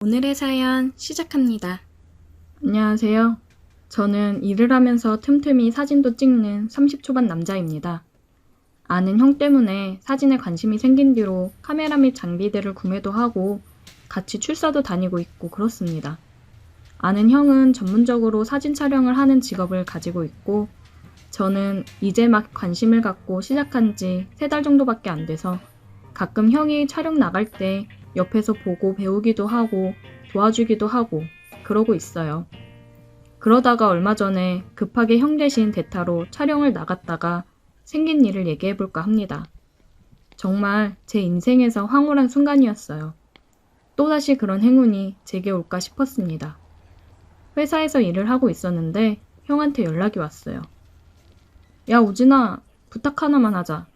오늘의 사연 시작합니다. 안녕하세요. 저는 일을 하면서 틈틈이 사진도 찍는 30초반 남자입니다. 아는 형 때문에 사진에 관심이 생긴 뒤로 카메라 및 장비들을 구매도 하고 같이 출사도 다니고 있고 그렇습니다. 아는 형은 전문적으로 사진 촬영을 하는 직업을 가지고 있고 저는 이제 막 관심을 갖고 시작한 지 3달 정도밖에 안 돼서 가끔 형이 촬영 나갈 때 옆에서 보고 배우기도 하고 도와주기도 하고 그러고 있어요. 그러다가 얼마 전에 급하게 형 대신 대타로 촬영을 나갔다가 생긴 일을 얘기해볼까 합니다. 정말 제 인생에서 황홀한 순간이었어요. 또다시 그런 행운이 제게 올까 싶었습니다. 회사에서 일을 하고 있었는데 형한테 연락이 왔어요. 야, 우진아, 부탁 하나만 하자.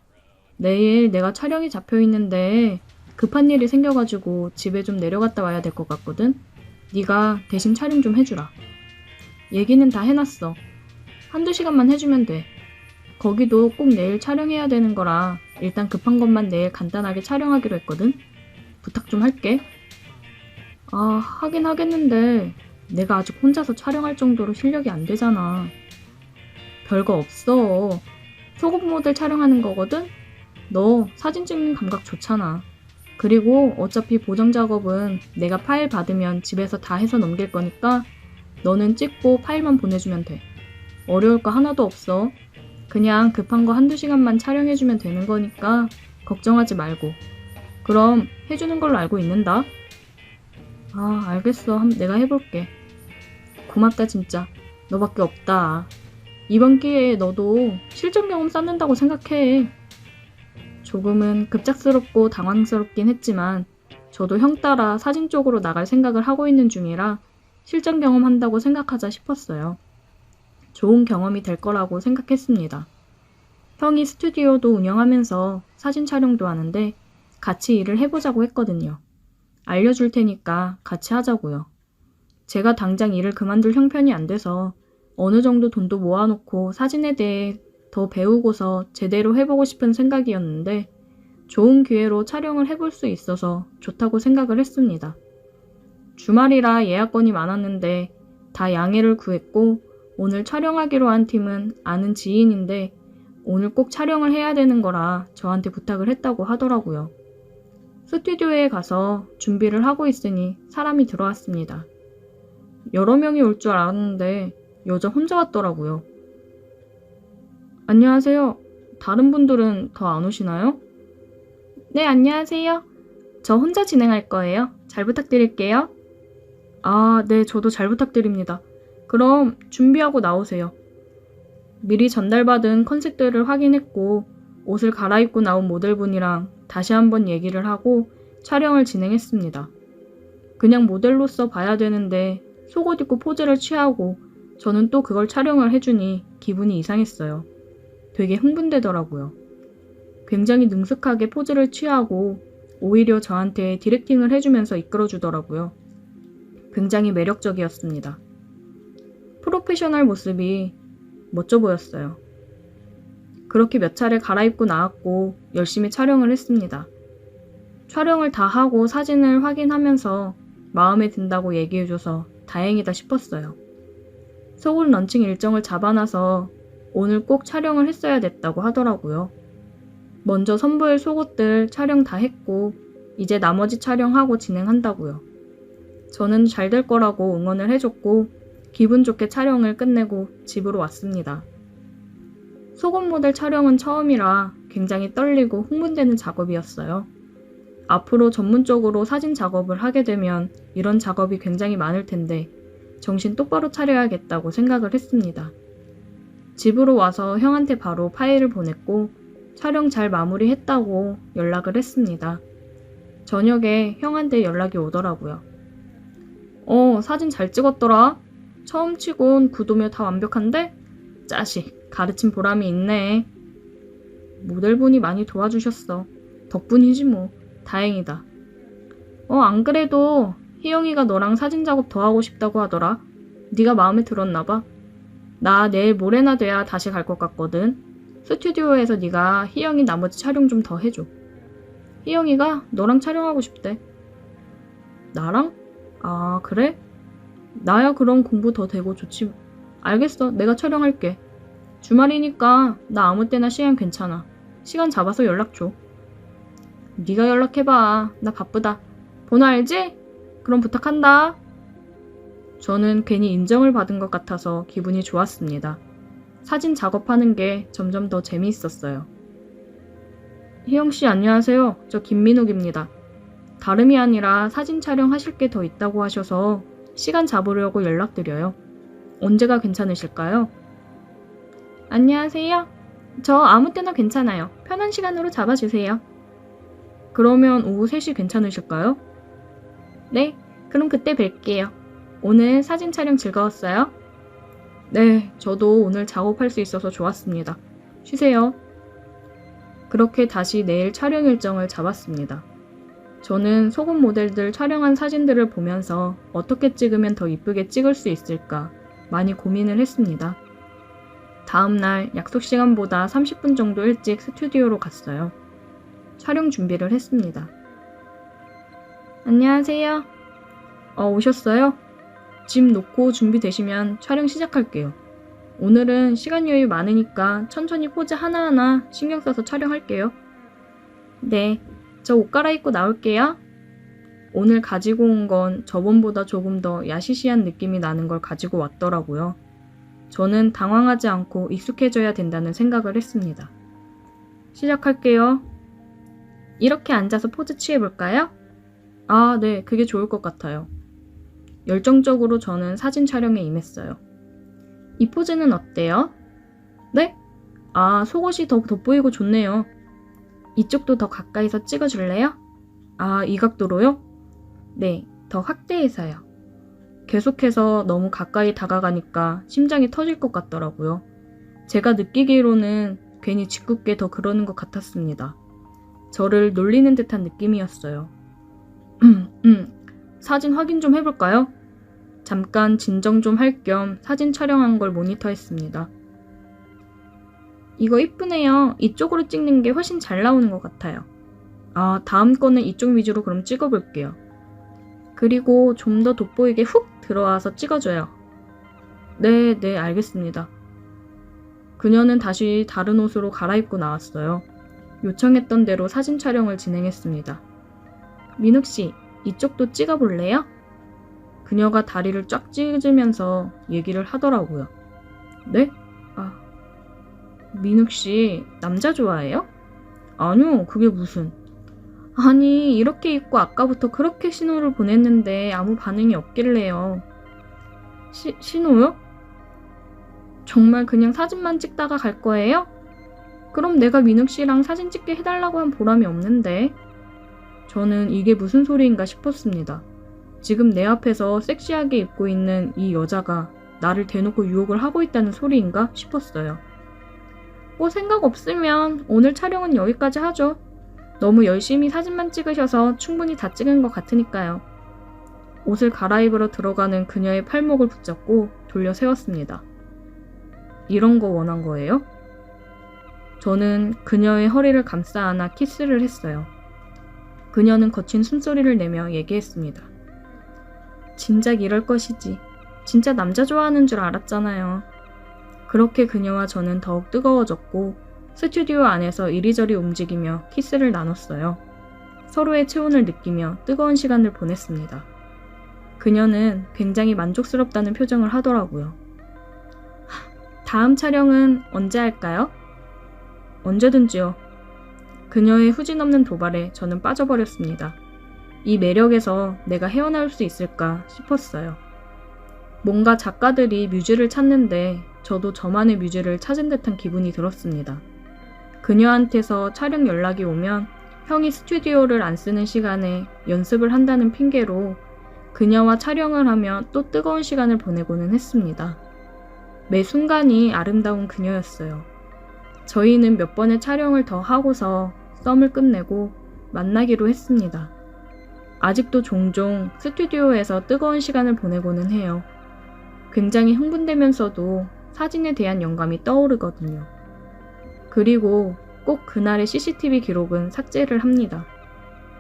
내일 내가 촬영이 잡혀 있는데 급한 일이 생겨가지고 집에 좀 내려갔다 와야 될 것 같거든? 네가 대신 촬영 좀 해주라. 얘기는 다 해놨어. 1~2시간만 해주면 돼. 거기도 꼭 내일 촬영해야 되는 거라 일단 급한 것만 내일 간단하게 촬영하기로 했거든? 부탁 좀 할게. 아, 하긴 하겠는데 내가 아직 혼자서 촬영할 정도로 실력이 안 되잖아. 별거 없어. 속옷 모델 촬영하는 거거든? 너 사진 찍는 감각 좋잖아. 그리고 어차피 보정 작업은 내가 파일 받으면 집에서 다 해서 넘길 거니까 너는 찍고 파일만 보내주면 돼. 어려울 거 하나도 없어. 그냥 급한 거 1~2시간만 촬영해주면 되는 거니까 걱정하지 말고. 그럼 해주는 걸로 알고 있는다. 아, 알겠어. 내가 해볼게. 고맙다 진짜. 너밖에 없다. 이번 기회에 너도 실전 경험 쌓는다고 생각해. 조금은 급작스럽고 당황스럽긴 했지만 저도 형 따라 사진 쪽으로 나갈 생각을 하고 있는 중이라 실전 경험한다고 생각하자 싶었어요. 좋은 경험이 될 거라고 생각했습니다. 형이 스튜디오도 운영하면서 사진 촬영도 하는데 같이 일을 해보자고 했거든요. 알려줄 테니까 같이 하자고요. 제가 당장 일을 그만둘 형편이 안 돼서 어느 정도 돈도 모아놓고 사진에 대해 더 배우고서 제대로 해보고 싶은 생각이었는데 좋은 기회로 촬영을 해볼 수 있어서 좋다고 생각을 했습니다. 주말이라 예약건이 많았는데 다 양해를 구했고 오늘 촬영하기로 한 팀은 아는 지인인데 오늘 꼭 촬영을 해야 되는 거라 저한테 부탁을 했다고 하더라고요. 스튜디오에 가서 준비를 하고 있으니 사람이 들어왔습니다. 여러 명이 올 줄 알았는데 여자 혼자 왔더라고요. 안녕하세요. 다른 분들은 더 안 오시나요? 네, 안녕하세요. 저 혼자 진행할 거예요. 잘 부탁드릴게요. 아, 네, 저도 잘 부탁드립니다. 그럼 준비하고 나오세요. 미리 전달받은 컨셉들을 확인했고 옷을 갈아입고 나온 모델분이랑 다시 한번 얘기를 하고 촬영을 진행했습니다. 그냥 모델로서 봐야 되는데 속옷 입고 포즈를 취하고 저는 또 그걸 촬영을 해주니 기분이 이상했어요. 되게 흥분되더라고요. 굉장히 능숙하게 포즈를 취하고 오히려 저한테 디렉팅을 해주면서 이끌어주더라고요. 굉장히 매력적이었습니다. 프로페셔널 모습이 멋져 보였어요. 그렇게 몇 차례 갈아입고 나왔고 열심히 촬영을 했습니다. 촬영을 다 하고 사진을 확인하면서 마음에 든다고 얘기해줘서 다행이다 싶었어요. 속옷 런칭 일정을 잡아놔서 오늘 꼭 촬영을 했어야 됐다고 하더라고요. 먼저 선보일 속옷들 촬영 다 했고 이제 나머지 촬영하고 진행한다고요. 저는 잘 될 거라고 응원을 해줬고 기분 좋게 촬영을 끝내고 집으로 왔습니다. 속옷 모델 촬영은 처음이라 굉장히 떨리고 흥분되는 작업이었어요. 앞으로 전문적으로 사진 작업을 하게 되면 이런 작업이 굉장히 많을 텐데 정신 똑바로 차려야겠다고 생각을 했습니다. 집으로 와서 형한테 바로 파일을 보냈고 촬영 잘 마무리했다고 연락을 했습니다. 저녁에 형한테 연락이 오더라고요. 사진 잘 찍었더라. 처음 치곤 구도며 다 완벽한데? 짜식, 가르친 보람이 있네. 모델분이 많이 도와주셨어. 덕분이지 뭐. 다행이다. 안 그래도 희영이가 너랑 사진 작업 더 하고 싶다고 하더라. 네가 마음에 들었나 봐. 나 내일 모레나 돼야 다시 갈 것 같거든. 스튜디오에서 네가 희영이 나머지 촬영 좀 더 해줘. 희영이가 너랑 촬영하고 싶대. 나랑? 아, 그래? 나야 그럼 공부 더 되고 좋지. 알겠어. 내가 촬영할게. 주말이니까 나 아무 때나 시간 괜찮아. 시간 잡아서 연락 줘. 네가 연락해봐. 나 바쁘다. 번호 알지? 그럼 부탁한다. 저는 괜히 인정을 받은 것 같아서 기분이 좋았습니다. 사진 작업하는 게 점점 더 재미있었어요. 희영씨 안녕하세요. 저 김민욱입니다. 다름이 아니라 사진 촬영하실 게 더 있다고 하셔서 시간 잡으려고 연락드려요. 언제가 괜찮으실까요? 안녕하세요. 저 아무 때나 괜찮아요. 편한 시간으로 잡아주세요. 그러면 오후 3시 괜찮으실까요? 네, 그럼 그때 뵐게요. 오늘 사진 촬영 즐거웠어요? 네, 저도 오늘 작업할 수 있어서 좋았습니다. 쉬세요. 그렇게 다시 내일 촬영 일정을 잡았습니다. 저는 속옷 모델들 촬영한 사진들을 보면서 어떻게 찍으면 더 이쁘게 찍을 수 있을까 많이 고민을 했습니다. 다음날 약속 시간보다 30분 정도 일찍 스튜디오로 갔어요. 촬영 준비를 했습니다. 안녕하세요. 오셨어요? 짐 놓고 준비되시면 촬영 시작할게요. 오늘은 시간 여유 많으니까 천천히 포즈 하나하나 신경 써서 촬영할게요. 네, 저 옷 갈아입고 나올게요. 오늘 가지고 온 건 저번보다 조금 더 야시시한 느낌이 나는 걸 가지고 왔더라고요. 저는 당황하지 않고 익숙해져야 된다는 생각을 했습니다. 시작할게요. 이렇게 앉아서 포즈 취해볼까요? 아, 네, 그게 좋을 것 같아요. 열정적으로 저는 사진 촬영에 임했어요. 이 포즈는 어때요? 네? 아, 속옷이 더 돋보이고 좋네요. 이쪽도 더 가까이서 찍어줄래요? 아, 이 각도로요? 네, 더 확대해서요. 계속해서 너무 가까이 다가가니까 심장이 터질 것 같더라고요. 제가 느끼기로는 괜히 짓궂게 더 그러는 것 같았습니다. 저를 놀리는 듯한 느낌이었어요. 사진 확인 좀 해볼까요? 잠깐 진정 좀 할 겸 사진 촬영한 걸 모니터했습니다. 이거 이쁘네요. 이쪽으로 찍는 게 훨씬 잘 나오는 것 같아요. 아, 다음 거는 이쪽 위주로 그럼 찍어볼게요. 그리고 좀 더 돋보이게 훅 들어와서 찍어줘요. 네, 알겠습니다. 그녀는 다시 다른 옷으로 갈아입고 나왔어요. 요청했던 대로 사진 촬영을 진행했습니다. 민욱씨, 이쪽도 찍어볼래요? 그녀가 다리를 쫙 찢으면서 얘기를 하더라고요. 네? 민욱씨, 남자 좋아해요? 아니요, 그게 무슨. 아니, 이렇게 입고 아까부터 그렇게 신호를 보냈는데 아무 반응이 없길래요. 신호요? 정말 그냥 사진만 찍다가 갈 거예요? 그럼 내가 민욱씨랑 사진 찍게 해달라고 한 보람이 없는데. 저는 이게 무슨 소리인가 싶었습니다. 지금 내 앞에서 섹시하게 입고 있는 이 여자가 나를 대놓고 유혹을 하고 있다는 소리인가 싶었어요. 뭐 생각 없으면 오늘 촬영은 여기까지 하죠. 너무 열심히 사진만 찍으셔서 충분히 다 찍은 것 같으니까요. 옷을 갈아입으러 들어가는 그녀의 팔목을 붙잡고 돌려 세웠습니다. 이런 거 원한 거예요? 저는 그녀의 허리를 감싸 안아 키스를 했어요. 그녀는 거친 숨소리를 내며 얘기했습니다. 진작 이럴 것이지. 진짜 남자 좋아하는 줄 알았잖아요. 그렇게 그녀와 저는 더욱 뜨거워졌고 스튜디오 안에서 이리저리 움직이며 키스를 나눴어요. 서로의 체온을 느끼며 뜨거운 시간을 보냈습니다. 그녀는 굉장히 만족스럽다는 표정을 하더라고요. 다음 촬영은 언제 할까요? 언제든지요. 그녀의 후진 없는 도발에 저는 빠져버렸습니다. 이 매력에서 내가 헤어나올 수 있을까 싶었어요. 뭔가 작가들이 뮤즈를 찾는데 저도 저만의 뮤즈를 찾은 듯한 기분이 들었습니다. 그녀한테서 촬영 연락이 오면 형이 스튜디오를 안 쓰는 시간에 연습을 한다는 핑계로 그녀와 촬영을 하며 또 뜨거운 시간을 보내고는 했습니다. 매 순간이 아름다운 그녀였어요. 저희는 몇 번의 촬영을 더 하고서 썸을 끝내고 만나기로 했습니다. 아직도 종종 스튜디오에서 뜨거운 시간을 보내고는 해요. 굉장히 흥분되면서도 사진에 대한 영감이 떠오르거든요. 그리고 꼭 그날의 CCTV 기록은 삭제를 합니다.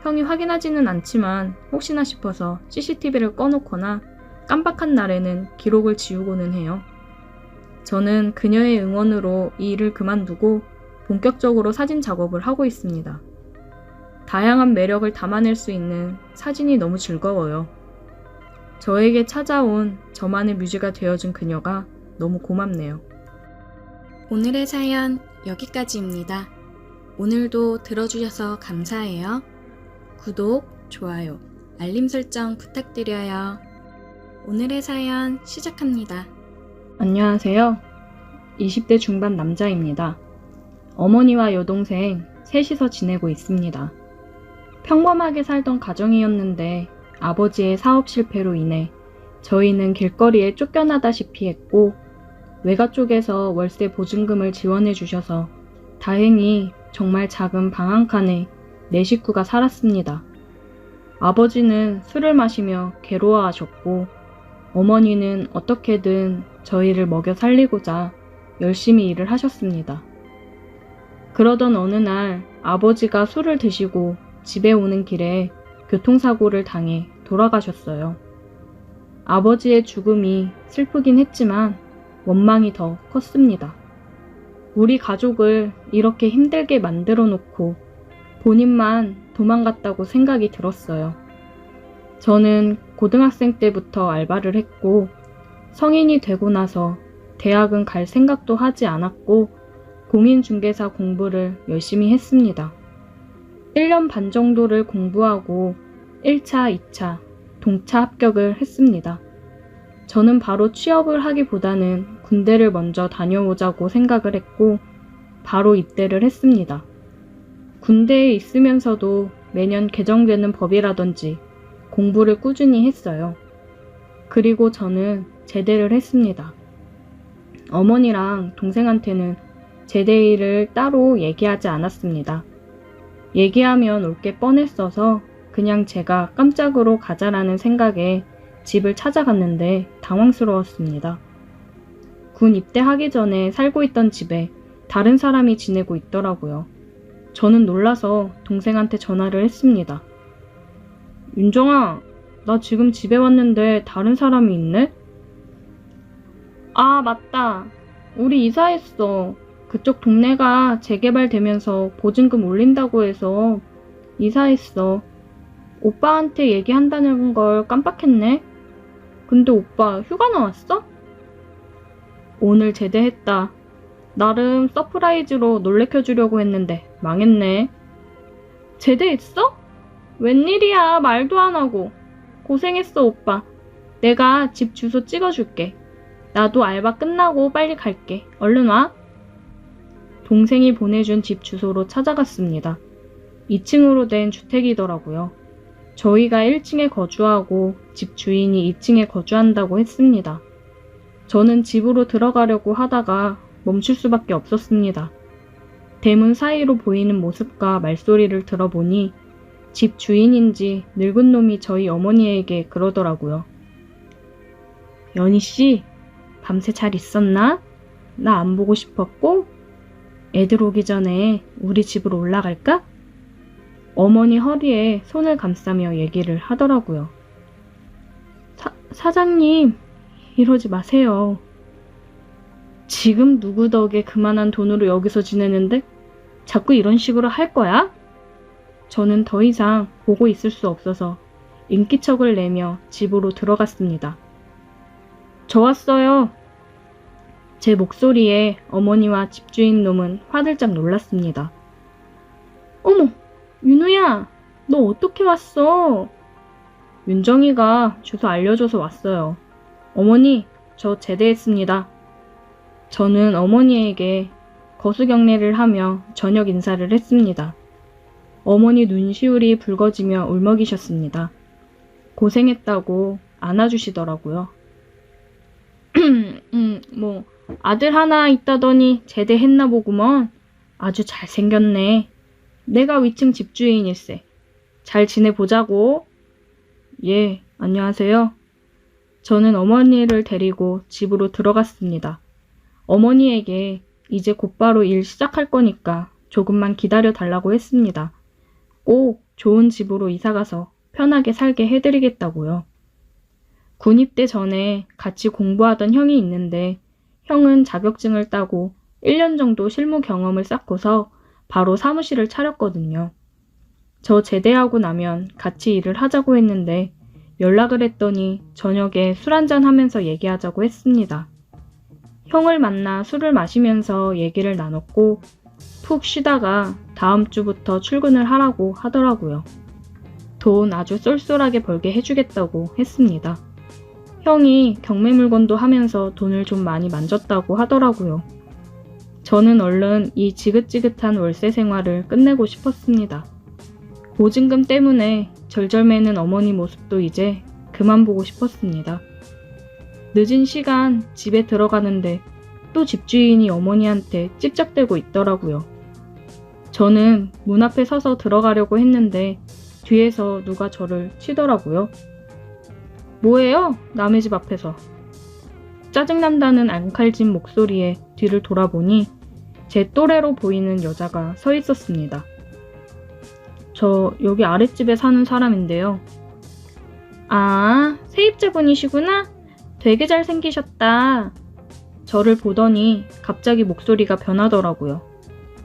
형이 확인하지는 않지만 혹시나 싶어서 CCTV를 꺼놓거나 깜박한 날에는 기록을 지우고는 해요. 저는 그녀의 응원으로 이 일을 그만두고 본격적으로 사진 작업을 하고 있습니다. 다양한 매력을 담아낼 수 있는 사진이 너무 즐거워요. 저에게 찾아온 저만의 뮤즈가 되어준 그녀가 너무 고맙네요. 오늘의 사연 여기까지입니다. 오늘도 들어주셔서 감사해요. 구독, 좋아요, 알림 설정 부탁드려요. 오늘의 사연 시작합니다. 안녕하세요. 20대 중반 남자입니다. 어머니와 여동생 셋이서 지내고 있습니다. 평범하게 살던 가정이었는데 아버지의 사업 실패로 인해 저희는 길거리에 쫓겨나다시피 했고 외가 쪽에서 월세 보증금을 지원해 주셔서 다행히 정말 작은 방 한 칸에 네 식구가 살았습니다. 아버지는 술을 마시며 괴로워하셨고 어머니는 어떻게든 저희를 먹여 살리고자 열심히 일을 하셨습니다. 그러던 어느 날 아버지가 술을 드시고 집에 오는 길에 교통사고를 당해 돌아가셨어요. 아버지의 죽음이 슬프긴 했지만 원망이 더 컸습니다. 우리 가족을 이렇게 힘들게 만들어 놓고 본인만 도망갔다고 생각이 들었어요. 저는 고등학생 때부터 알바를 했고 성인이 되고 나서 대학은 갈 생각도 하지 않았고 공인중개사 공부를 열심히 했습니다. 1년 반 정도를 공부하고 1차, 2차, 동차 합격을 했습니다. 저는 바로 취업을 하기보다는 군대를 먼저 다녀오자고 생각을 했고 바로 입대를 했습니다. 군대에 있으면서도 매년 개정되는 법이라든지 공부를 꾸준히 했어요. 그리고 저는 제대를 했습니다. 어머니랑 동생한테는 제대일을 따로 얘기하지 않았습니다. 얘기하면 올 게 뻔했어서 그냥 제가 깜짝으로 가자라는 생각에 집을 찾아갔는데 당황스러웠습니다. 군 입대하기 전에 살고 있던 집에 다른 사람이 지내고 있더라고요. 저는 놀라서 동생한테 전화를 했습니다. 윤정아, 나 지금 집에 왔는데 다른 사람이 있네? 아, 맞다. 우리 이사했어. 그쪽 동네가 재개발되면서 보증금 올린다고 해서 이사했어. 오빠한테 얘기한다는 걸 깜빡했네. 근데 오빠 휴가 나왔어? 오늘 제대했다. 나름 서프라이즈로 놀래켜주려고 했는데 망했네. 제대했어? 웬일이야, 말도 안 하고. 고생했어, 오빠. 내가 집 주소 찍어줄게. 나도 알바 끝나고 빨리 갈게. 얼른 와. 동생이 보내준 집 주소로 찾아갔습니다. 2층으로 된 주택이더라고요. 저희가 1층에 거주하고 집 주인이 2층에 거주한다고 했습니다. 저는 집으로 들어가려고 하다가 멈출 수밖에 없었습니다. 대문 사이로 보이는 모습과 말소리를 들어보니 집 주인인지 늙은 놈이 저희 어머니에게 그러더라고요. 연희씨, 밤새 잘 있었나? 나 안 보고 싶었고? 애들 오기 전에 우리 집으로 올라갈까? 어머니 허리에 손을 감싸며 얘기를 하더라고요. 사장님, 이러지 마세요. 지금 누구 덕에 그만한 돈으로 여기서 지내는데 자꾸 이런 식으로 할 거야? 저는 더 이상 보고 있을 수 없어서 인기척을 내며 집으로 들어갔습니다. 저 왔어요. 제 목소리에 어머니와 집주인 놈은 화들짝 놀랐습니다. 어머, 윤우야, 너 어떻게 왔어? 윤정이가 주소 알려줘서 왔어요. 어머니, 저 제대했습니다. 저는 어머니에게 거수경례를 하며 저녁 인사를 했습니다. 어머니 눈시울이 붉어지며 울먹이셨습니다. 고생했다고 안아주시더라고요. 아들 하나 있다더니 제대했나 보구먼. 아주 잘생겼네. 내가 위층 집주인일세. 잘 지내보자고. 예, 안녕하세요. 저는 어머니를 데리고 집으로 들어갔습니다. 어머니에게 이제 곧바로 일 시작할 거니까 조금만 기다려 달라고 했습니다. 꼭 좋은 집으로 이사가서 편하게 살게 해드리겠다고요. 군입대 전에 같이 공부하던 형이 있는데 형은 자격증을 따고 1년 정도 실무 경험을 쌓고서 바로 사무실을 차렸거든요. 저 제대하고 나면 같이 일을 하자고 했는데 연락을 했더니 저녁에 술 한잔 하면서 얘기하자고 했습니다. 형을 만나 술을 마시면서 얘기를 나눴고 푹 쉬다가 다음 주부터 출근을 하라고 하더라고요. 돈 아주 쏠쏠하게 벌게 해주겠다고 했습니다. 형이 경매 물건도 하면서 돈을 좀 많이 만졌다고 하더라고요. 저는 얼른 이 지긋지긋한 월세 생활을 끝내고 싶었습니다. 보증금 때문에 절절매는 어머니 모습도 이제 그만 보고 싶었습니다. 늦은 시간 집에 들어가는데 또 집주인이 어머니한테 찝쩍대고 있더라고요. 저는 문 앞에 서서 들어가려고 했는데 뒤에서 누가 저를 치더라고요. 뭐예요? 남의 집 앞에서. 짜증난다는 앙칼진 목소리에 뒤를 돌아보니 제 또래로 보이는 여자가 서 있었습니다. 저 여기 아랫집에 사는 사람인데요. 아, 세입자분이시구나? 되게 잘생기셨다. 저를 보더니 갑자기 목소리가 변하더라고요.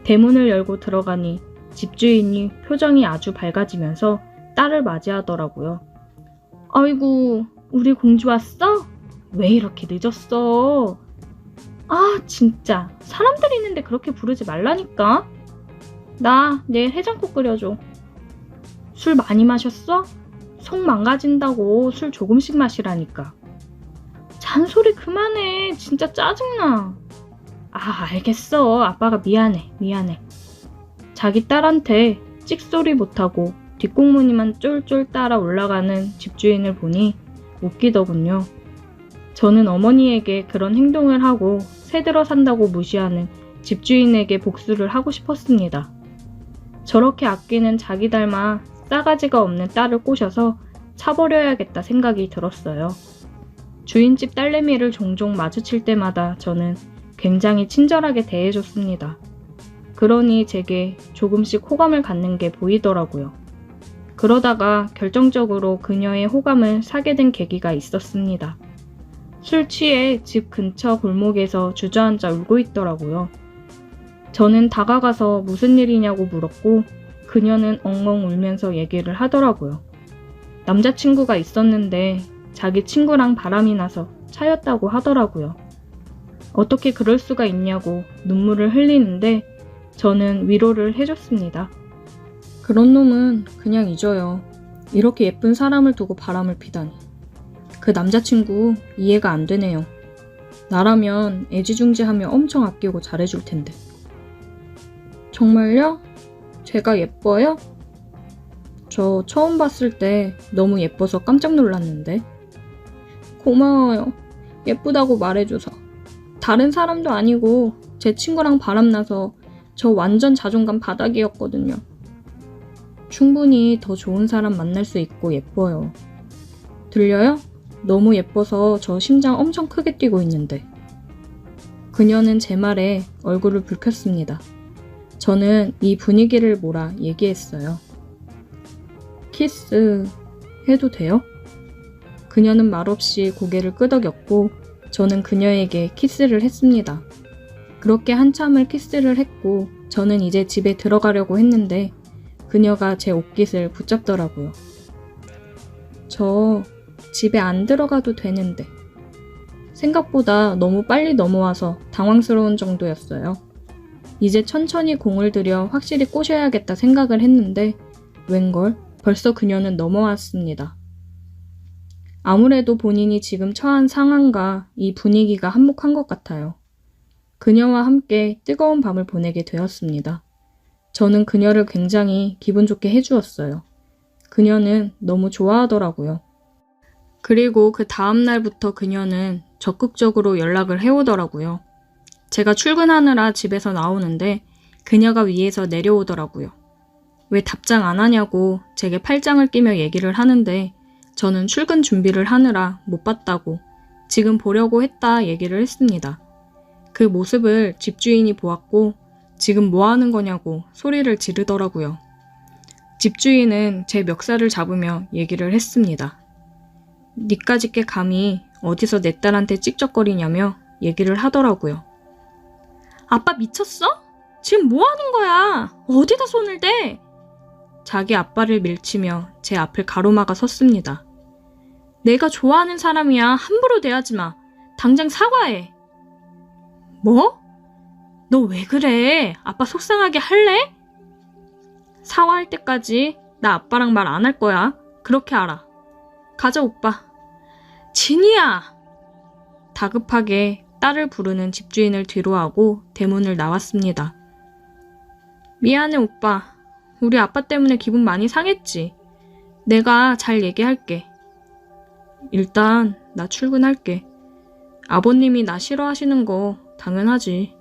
대문을 열고 들어가니 집주인이 표정이 아주 밝아지면서 딸을 맞이하더라고요. 아이고, 우리 공주 왔어? 왜 이렇게 늦었어? 아, 진짜 사람들 있는데 그렇게 부르지 말라니까. 나 내일 해장국 끓여줘. 술 많이 마셨어? 속 망가진다고 술 조금씩 마시라니까. 잔소리 그만해. 진짜 짜증나. 아, 알겠어. 아빠가 미안해. 자기 딸한테 찍소리 못하고 뒷공무니만 쫄쫄 따라 올라가는 집주인을 보니 웃기더군요. 저는 어머니에게 그런 행동을 하고 새들어 산다고 무시하는 집주인에게 복수를 하고 싶었습니다. 저렇게 아끼는 자기 닮아 싸가지가 없는 딸을 꼬셔서 차버려야겠다 생각이 들었어요. 주인집 딸내미를 종종 마주칠 때마다 저는 굉장히 친절하게 대해줬습니다. 그러니 제게 조금씩 호감을 갖는 게 보이더라고요. 그러다가 결정적으로 그녀의 호감을 사게 된 계기가 있었습니다. 술 취해 집 근처 골목에서 주저앉아 울고 있더라고요. 저는 다가가서 무슨 일이냐고 물었고 그녀는 엉엉 울면서 얘기를 하더라고요. 남자친구가 있었는데 자기 친구랑 바람이 나서 차였다고 하더라고요. 어떻게 그럴 수가 있냐고 눈물을 흘리는데 저는 위로를 해줬습니다. 그런 놈은 그냥 잊어요. 이렇게 예쁜 사람을 두고 바람을 피다니. 그 남자친구 이해가 안 되네요. 나라면 애지중지하며 엄청 아끼고 잘해줄 텐데. 정말요? 제가 예뻐요? 저 처음 봤을 때 너무 예뻐서 깜짝 놀랐는데. 고마워요. 예쁘다고 말해줘서. 다른 사람도 아니고 제 친구랑 바람나서 저 완전 자존감 바닥이었거든요. 충분히 더 좋은 사람 만날 수 있고 예뻐요. 들려요? 너무 예뻐서 저 심장 엄청 크게 뛰고 있는데. 그녀는 제 말에 얼굴을 붉혔습니다. 저는 이 분위기를 몰아 얘기했어요. 키스 해도 돼요? 그녀는 말없이 고개를 끄덕였고 저는 그녀에게 키스를 했습니다. 그렇게 한참을 키스를 했고 저는 이제 집에 들어가려고 했는데 그녀가 제 옷깃을 붙잡더라고요. 저 집에 안 들어가도 되는데. 생각보다 너무 빨리 넘어와서 당황스러운 정도였어요. 이제 천천히 공을 들여 확실히 꼬셔야겠다 생각을 했는데 웬걸 벌써 그녀는 넘어왔습니다. 아무래도 본인이 지금 처한 상황과 이 분위기가 한몫한 것 같아요. 그녀와 함께 뜨거운 밤을 보내게 되었습니다. 저는 그녀를 굉장히 기분 좋게 해주었어요. 그녀는 너무 좋아하더라고요. 그리고 그 다음 날부터 그녀는 적극적으로 연락을 해오더라고요. 제가 출근하느라 집에서 나오는데 그녀가 위에서 내려오더라고요. 왜 답장 안 하냐고 제게 팔짱을 끼며 얘기를 하는데 저는 출근 준비를 하느라 못 봤다고 지금 보려고 했다 얘기를 했습니다. 그 모습을 집주인이 보았고 지금 뭐 하는 거냐고 소리를 지르더라고요. 집주인은 제 멱살을 잡으며 얘기를 했습니다. 니까짓 게 감히 어디서 내 딸한테 찝쩍거리냐며 얘기를 하더라고요. 아빠 미쳤어? 지금 뭐 하는 거야? 어디다 손을 대? 자기 아빠를 밀치며 제 앞을 가로막아 섰습니다. 내가 좋아하는 사람이야. 함부로 대하지 마. 당장 사과해. 뭐? 너 왜 그래? 아빠 속상하게 할래? 사과할 때까지 나 아빠랑 말 안 할 거야. 그렇게 알아. 가자, 오빠. 진이야! 다급하게 딸을 부르는 집주인을 뒤로하고 대문을 나왔습니다. 미안해, 오빠. 우리 아빠 때문에 기분 많이 상했지. 내가 잘 얘기할게. 일단 나 출근할게. 아버님이 나 싫어하시는 거 당연하지.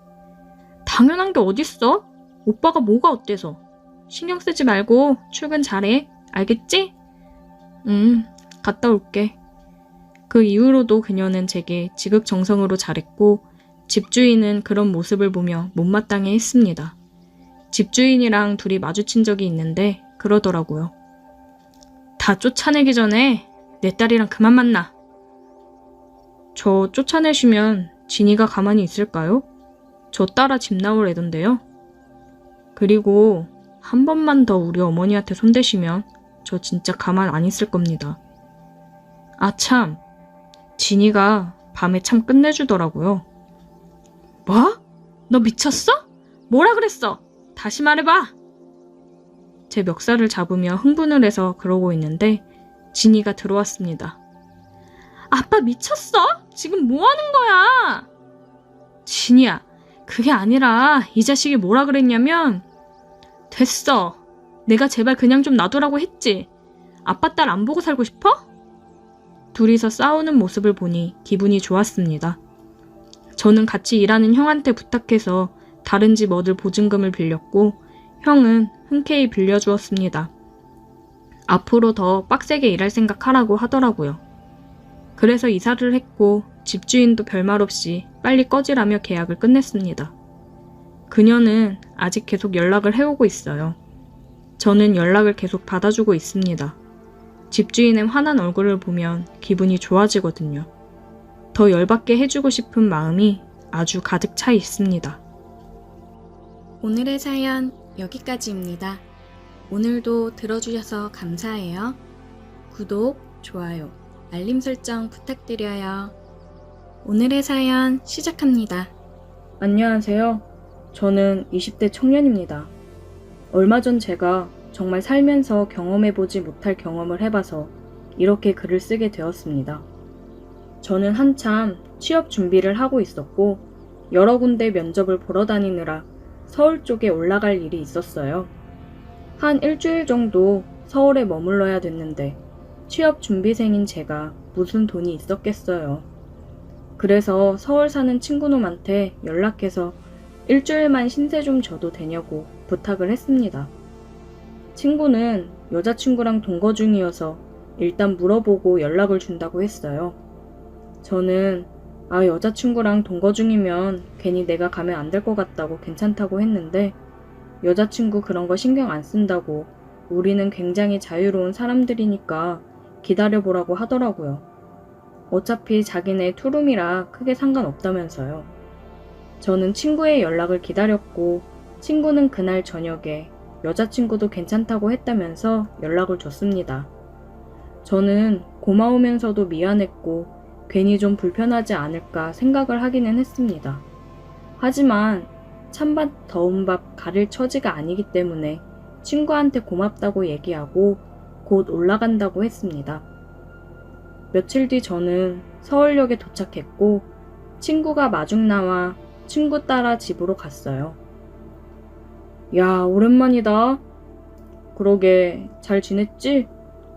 당연한 게 어딨어? 오빠가 뭐가 어때서? 신경 쓰지 말고 출근 잘해. 알겠지? 갔다 올게. 그 이후로도 그녀는 제게 지극정성으로 잘했고 집주인은 그런 모습을 보며 못마땅해 했습니다. 집주인이랑 둘이 마주친 적이 있는데 그러더라고요. 다 쫓아내기 전에 내 딸이랑 그만 만나. 저 쫓아내시면 진이가 가만히 있을까요? 저 따라 집 나올 애던데요. 그리고 한 번만 더 우리 어머니한테 손대시면 저 진짜 가만 안 있을 겁니다. 아 참, 진이가 밤에 참 끝내주더라고요. 뭐? 너 미쳤어? 뭐라 그랬어? 다시 말해봐. 제 멱살을 잡으며 흥분을 해서 그러고 있는데 진이가 들어왔습니다. 아빠 미쳤어? 지금 뭐 하는 거야? 진이야, 그게 아니라 이 자식이 뭐라 그랬냐면 됐어. 내가 제발 그냥 좀 놔두라고 했지. 아빠 딸 안 보고 살고 싶어? 둘이서 싸우는 모습을 보니 기분이 좋았습니다. 저는 같이 일하는 형한테 부탁해서 다른 집 얻을 보증금을 빌렸고 형은 흔쾌히 빌려주었습니다. 앞으로 더 빡세게 일할 생각하라고 하더라고요. 그래서 이사를 했고 집주인도 별말 없이 빨리 꺼지라며 계약을 끝냈습니다. 그녀는 아직 계속 연락을 해오고 있어요. 저는 연락을 계속 받아주고 있습니다. 집주인의 화난 얼굴을 보면 기분이 좋아지거든요. 더 열받게 해주고 싶은 마음이 아주 가득 차 있습니다. 오늘의 사연 여기까지입니다. 오늘도 들어주셔서 감사해요. 구독, 좋아요, 알림 설정 부탁드려요. 오늘의 사연 시작합니다. 안녕하세요. 저는 20대 청년입니다. 얼마 전 제가 정말 살면서 경험해보지 못할 경험을 해봐서 이렇게 글을 쓰게 되었습니다. 저는 한참 취업 준비를 하고 있었고 여러 군데 면접을 보러 다니느라 서울 쪽에 올라갈 일이 있었어요. 한 일주일 정도 서울에 머물러야 됐는데 취업 준비생인 제가 무슨 돈이 있었겠어요. 그래서 서울 사는 친구놈한테 연락해서 일주일만 신세 좀 져도 되냐고 부탁을 했습니다. 친구는 여자친구랑 동거 중이어서 일단 물어보고 연락을 준다고 했어요. 저는 여자친구랑 동거 중이면 괜히 내가 가면 안 될 것 같다고 괜찮다고 했는데 여자친구 그런 거 신경 안 쓴다고 우리는 굉장히 자유로운 사람들이니까 기다려보라고 하더라고요. 어차피 자기네 투룸이라 크게 상관없다면서요. 저는 친구의 연락을 기다렸고 친구는 그날 저녁에 여자친구도 괜찮다고 했다면서 연락을 줬습니다. 저는 고마우면서도 미안했고 괜히 좀 불편하지 않을까 생각을 하기는 했습니다. 하지만 찬밥 더운 밥 가릴 처지가 아니기 때문에 친구한테 고맙다고 얘기하고 곧 올라간다고 했습니다. 며칠 뒤 저는 서울역에 도착했고 친구가 마중 나와 친구 따라 집으로 갔어요. 야, 오랜만이다. 그러게, 잘 지냈지?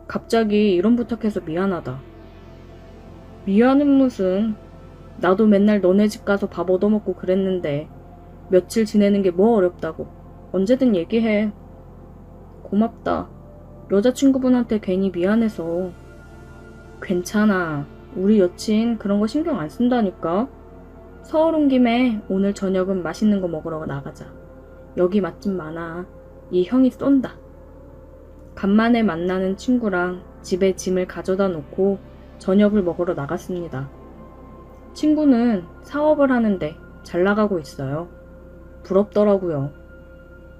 갑자기 이런 부탁해서 미안하다. 미안은 무슨. 나도 맨날 너네 집 가서 밥 얻어먹고 그랬는데 며칠 지내는 게 뭐 어렵다고. 언제든 얘기해. 고맙다. 여자친구분한테 괜히 미안해서. 괜찮아. 우리 여친 그런 거 신경 안 쓴다니까. 서울 온 김에 오늘 저녁은 맛있는 거 먹으러 나가자. 여기 맛집 많아. 이 형이 쏜다. 간만에 만나는 친구랑 집에 짐을 가져다 놓고 저녁을 먹으러 나갔습니다. 친구는 사업을 하는데 잘 나가고 있어요. 부럽더라고요.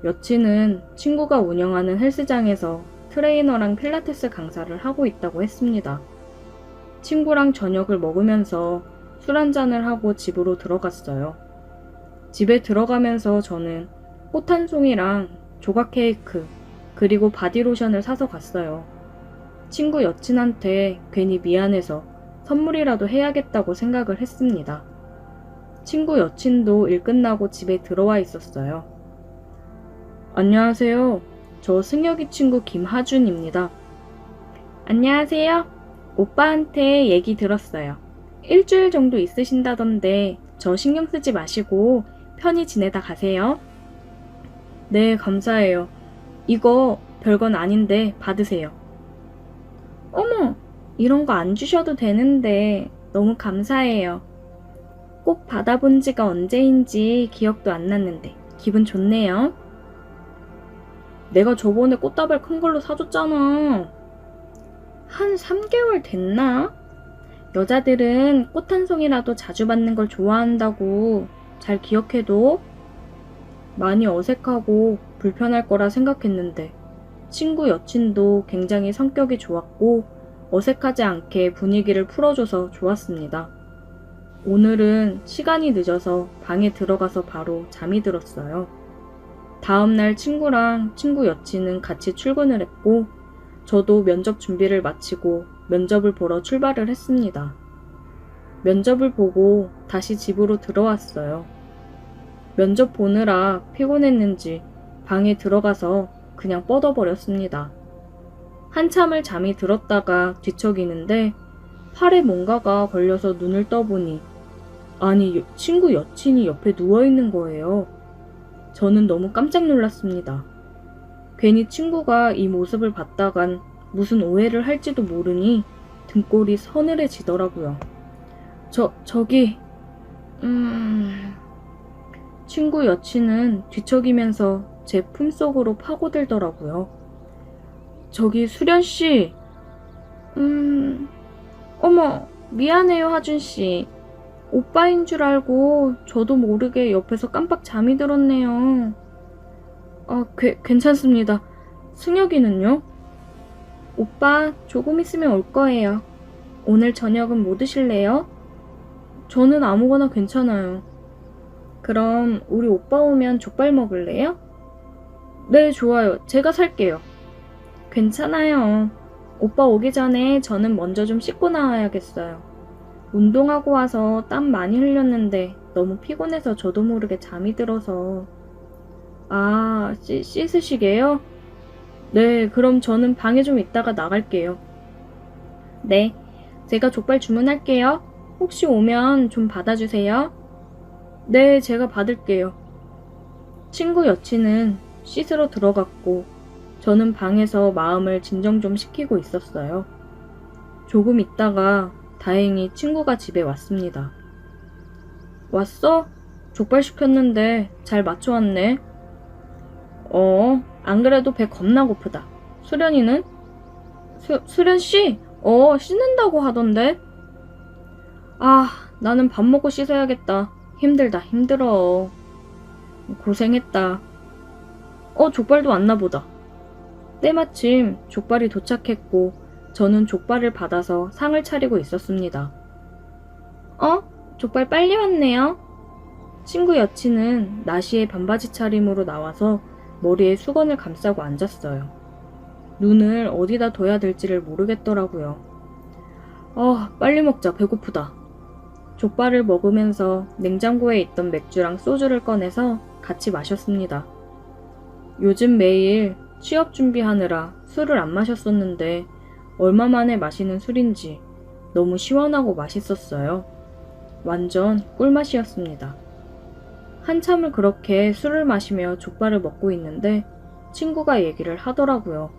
여친은 친구가 운영하는 헬스장에서 트레이너랑 필라테스 강사를 하고 있다고 했습니다. 친구랑 저녁을 먹으면서 술 한잔을 하고 집으로 들어갔어요. 집에 들어가면서 저는 꽃 한 송이랑 조각 케이크 그리고 바디로션을 사서 갔어요. 친구 여친한테 괜히 미안해서 선물이라도 해야겠다고 생각을 했습니다. 친구 여친도 일 끝나고 집에 들어와 있었어요. 안녕하세요. 저 승혁이 친구 김하준입니다. 안녕하세요. 오빠한테 얘기 들었어요. 일주일 정도 있으신다던데 저 신경 쓰지 마시고 편히 지내다 가세요. 네, 감사해요. 이거 별건 아닌데 받으세요. 어머, 이런 거 안 주셔도 되는데 너무 감사해요. 꼭 받아본 지가 언제인지 기억도 안 났는데 기분 좋네요. 내가 저번에 꽃다발 큰 걸로 사줬잖아. 한 3개월 됐나? 여자들은 꽃 한 송이라도 자주 받는 걸 좋아한다고 잘 기억해둬. 많이 어색하고 불편할 거라 생각했는데 친구 여친도 굉장히 성격이 좋았고 어색하지 않게 분위기를 풀어줘서 좋았습니다. 오늘은 시간이 늦어서 방에 들어가서 바로 잠이 들었어요. 다음날 친구랑 친구 여친은 같이 출근을 했고 저도 면접 준비를 마치고 면접을 보러 출발을 했습니다. 면접을 보고 다시 집으로 들어왔어요. 면접 보느라 피곤했는지 방에 들어가서 그냥 뻗어버렸습니다. 한참을 잠이 들었다가 뒤척이는데 팔에 뭔가가 걸려서 눈을 떠보니 아니 친구 여친이 옆에 누워있는 거예요. 저는 너무 깜짝 놀랐습니다. 괜히 친구가 이 모습을 봤다간 무슨 오해를 할지도 모르니 등골이 서늘해지더라고요. 저기 친구 여친은 뒤척이면서 제 품속으로 파고들더라고요. 저기 수련씨. 어머, 미안해요 하준씨. 오빠인 줄 알고 저도 모르게 옆에서 깜빡 잠이 들었네요. 아, 괜찮습니다. 승혁이는요? 오빠 조금 있으면 올 거예요. 오늘 저녁은 뭐 드실래요? 저는 아무거나 괜찮아요. 그럼 우리 오빠 오면 족발 먹을래요? 네, 좋아요. 제가 살게요. 괜찮아요. 오빠 오기 전에 저는 먼저 좀 씻고 나와야겠어요. 운동하고 와서 땀 많이 흘렸는데 너무 피곤해서 저도 모르게 잠이 들어서. 아, 씻으시게요? 네, 그럼 저는 방에 좀 있다가 나갈게요. 네, 제가 족발 주문할게요. 혹시 오면 좀 받아주세요. 네, 제가 받을게요. 친구 여친은 씻으러 들어갔고 저는 방에서 마음을 진정 좀 시키고 있었어요. 조금 있다가 다행히 친구가 집에 왔습니다. 왔어? 족발 시켰는데 잘 맞춰왔네. 안 그래도 배 겁나 고프다. 수련이는? 수련씨? 씻는다고 하던데? 아, 나는 밥 먹고 씻어야겠다. 힘들다, 힘들어. 고생했다. 족발도 왔나 보다. 때마침 족발이 도착했고 저는 족발을 받아서 상을 차리고 있었습니다. 족발 빨리 왔네요. 친구 여친은 나시의 반바지 차림으로 나와서 머리에 수건을 감싸고 앉았어요. 눈을 어디다 둬야 될지를 모르겠더라고요. 빨리 먹자. 배고프다. 족발을 먹으면서 냉장고에 있던 맥주랑 소주를 꺼내서 같이 마셨습니다. 요즘 매일 취업 준비하느라 술을 안 마셨었는데 얼마 만에 마시는 술인지 너무 시원하고 맛있었어요. 완전 꿀맛이었습니다. 한참을 그렇게 술을 마시며 족발을 먹고 있는데 친구가 얘기를 하더라고요.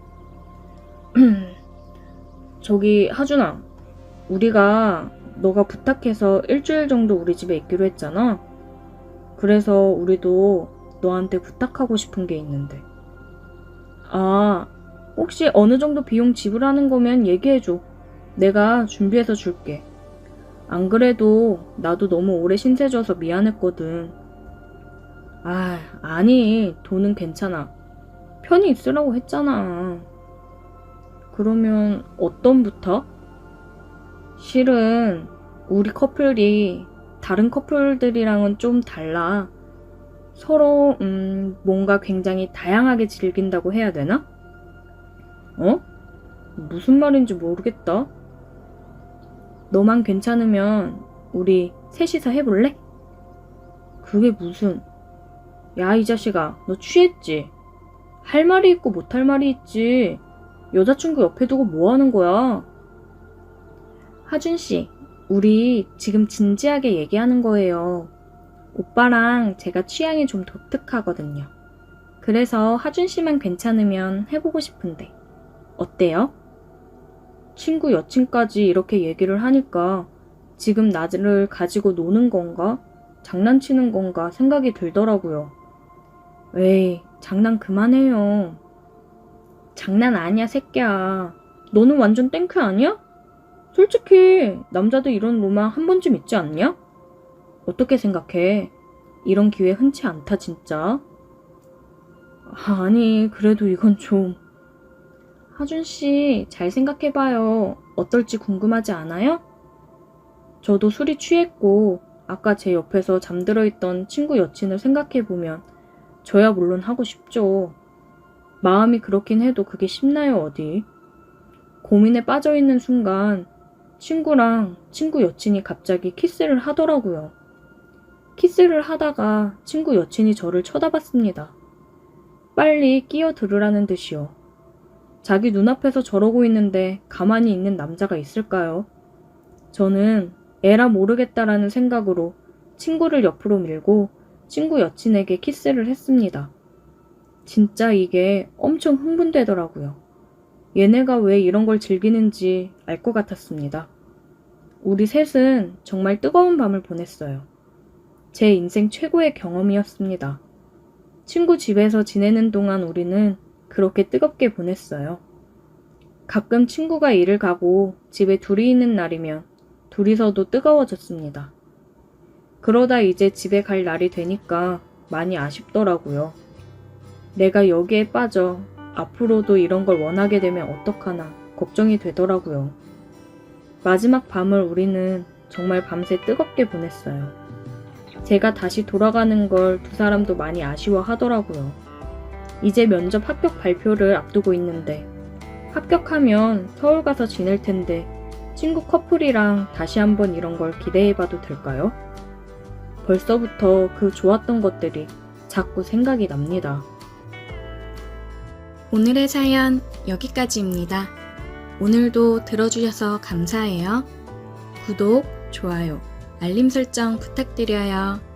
저기 하준아, 우리가 너가 부탁해서 일주일 정도 우리 집에 있기로 했잖아. 그래서 우리도 너한테 부탁하고 싶은 게 있는데. 혹시 어느 정도 비용 지불하는 거면 얘기해줘. 내가 준비해서 줄게. 안 그래도 나도 너무 오래 신세 져서 미안했거든. 아니, 돈은 괜찮아. 편히 있으라고 했잖아. 그러면 어떤 부터? 실은 우리 커플이 다른 커플들이랑은 좀 달라. 서로 뭔가 굉장히 다양하게 즐긴다고 해야 되나? 무슨 말인지 모르겠다. 너만 괜찮으면 우리 셋이서 해볼래? 그게 무슨... 야, 이 자식아, 너 취했지? 할 말이 있고 못할 말이 있지. 여자친구 옆에 두고 뭐 하는 거야? 하준씨, 우리 지금 진지하게 얘기하는 거예요. 오빠랑 제가 취향이 좀 독특하거든요. 그래서 하준씨만 괜찮으면 해보고 싶은데 어때요? 친구 여친까지 이렇게 얘기를 하니까 지금 나를 가지고 노는 건가? 장난치는 건가 생각이 들더라고요. 에이, 장난 그만해요. 장난 아니야, 새끼야. 너는 완전 땡큐 아니야? 솔직히 남자들 이런 로망 한 번쯤 있지 않냐? 어떻게 생각해? 이런 기회 흔치 않다, 진짜. 아니, 그래도 이건 좀... 하준씨, 잘 생각해봐요. 어떨지 궁금하지 않아요? 저도 술이 취했고 아까 제 옆에서 잠들어 있던 친구 여친을 생각해보면 저야 물론 하고 싶죠. 마음이 그렇긴 해도 그게 쉽나요, 어디? 고민에 빠져있는 순간 친구랑 친구 여친이 갑자기 키스를 하더라고요. 키스를 하다가 친구 여친이 저를 쳐다봤습니다. 빨리 끼어들으라는 듯이요. 자기 눈앞에서 저러고 있는데 가만히 있는 남자가 있을까요? 저는 에라 모르겠다라는 생각으로 친구를 옆으로 밀고 친구 여친에게 키스를 했습니다. 진짜 이게 엄청 흥분되더라고요. 얘네가 왜 이런 걸 즐기는지 알 것 같았습니다. 우리 셋은 정말 뜨거운 밤을 보냈어요. 제 인생 최고의 경험이었습니다. 친구 집에서 지내는 동안 우리는 그렇게 뜨겁게 보냈어요. 가끔 친구가 일을 가고 집에 둘이 있는 날이면 둘이서도 뜨거워졌습니다. 그러다 이제 집에 갈 날이 되니까 많이 아쉽더라고요. 내가 여기에 빠져 앞으로도 이런 걸 원하게 되면 어떡하나 걱정이 되더라고요. 마지막 밤을 우리는 정말 밤새 뜨겁게 보냈어요. 제가 다시 돌아가는 걸 두 사람도 많이 아쉬워하더라고요. 이제 면접 합격 발표를 앞두고 있는데 합격하면 서울 가서 지낼 텐데 친구 커플이랑 다시 한번 이런 걸 기대해봐도 될까요? 벌써부터 그 좋았던 것들이 자꾸 생각이 납니다. 오늘의 사연 여기까지입니다. 오늘도 들어주셔서 감사해요. 구독, 좋아요, 알림 설정 부탁드려요.